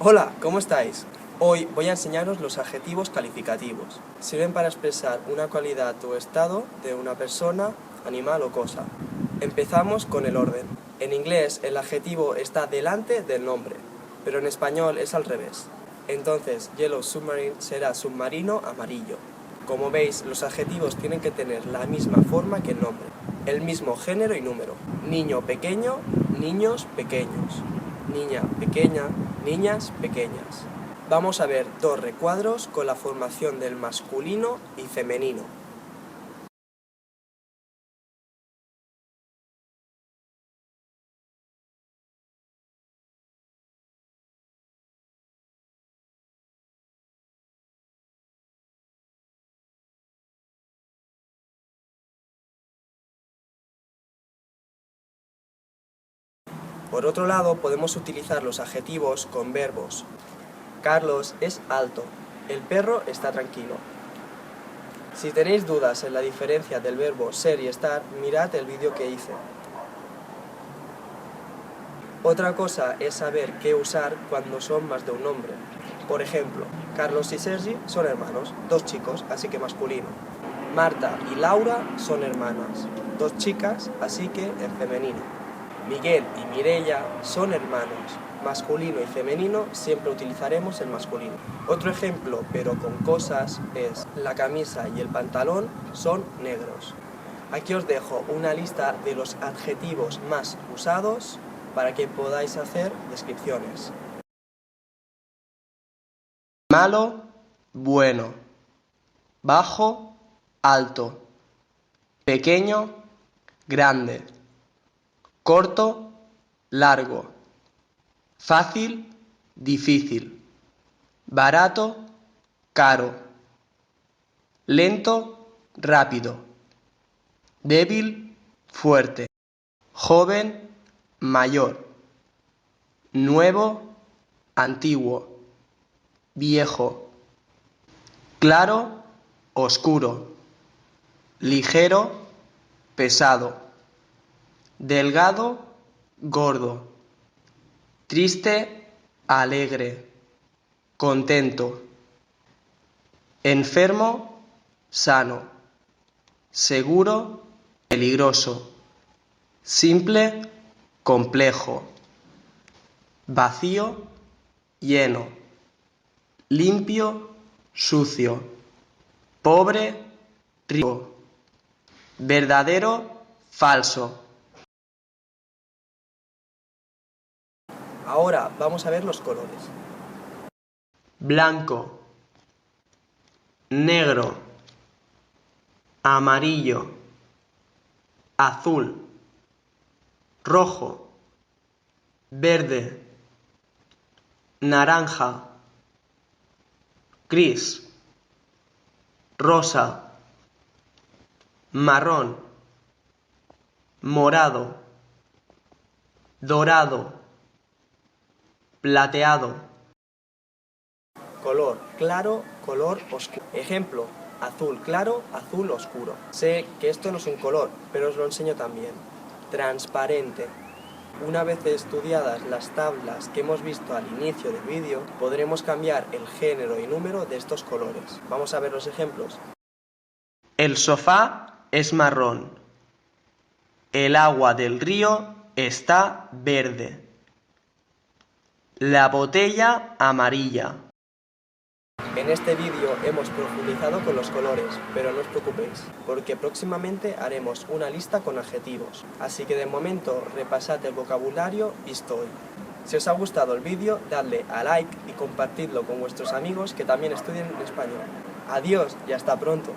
Hola, ¿cómo estáis? Hoy voy a enseñaros los adjetivos calificativos. Sirven para expresar una cualidad o estado de una persona, animal o cosa. Empezamos con el orden. En inglés el adjetivo está delante del nombre, pero en español es al revés. Entonces, Yellow Submarine será submarino amarillo. Como veis, los adjetivos tienen que tener la misma forma que el nombre, el mismo género y número. Niño pequeño, niños pequeños. Niña pequeña, niñas pequeñas. Vamos a ver dos recuadros con la formación del masculino y femenino. Por otro lado, podemos utilizar los adjetivos con verbos. Carlos es alto, el perro está tranquilo. Si tenéis dudas en la diferencia del verbo ser y estar, mirad el vídeo que hice. Otra cosa es saber qué usar cuando son más de un nombre. Por ejemplo, Carlos y Sergi son hermanos, dos chicos, así que masculino. Marta y Laura son hermanas, dos chicas, así que en femenino. Miguel y Mireia son hermanos, masculino y femenino siempre utilizaremos el masculino. Otro ejemplo, pero con cosas, es la camisa y el pantalón son negros. Aquí os dejo una lista de los adjetivos más usados para que podáis hacer descripciones. Malo, bueno. Bajo, alto. Pequeño, grande. Corto, largo. Fácil, difícil. Barato, caro. Lento, rápido. Débil, fuerte. Joven, mayor. Nuevo, antiguo. Viejo. Claro, oscuro. Ligero, pesado. Delgado, gordo. Triste, alegre. Contento. Enfermo, sano. Seguro, peligroso. Simple, complejo. Vacío, lleno. Limpio, sucio. Pobre, rico. Verdadero, falso. Ahora vamos a ver los colores. Blanco, negro, amarillo, azul, rojo, verde, naranja, gris, rosa, marrón, morado, dorado, plateado. Color claro, color oscuro. Ejemplo, azul claro, azul oscuro. Sé que esto no es un color, pero os lo enseño también. Transparente. Una vez estudiadas las tablas que hemos visto al inicio del vídeo, podremos cambiar el género y número de estos colores. Vamos a ver los ejemplos. El sofá es marrón. El agua del río está verde. La botella amarilla. En este vídeo hemos profundizado con los colores, pero no os preocupéis, porque próximamente haremos una lista con adjetivos, así que de momento repasad el vocabulario visto hoy. Si os ha gustado el vídeo, dadle a like y compartidlo con vuestros amigos que también estudian español. Adiós y hasta pronto.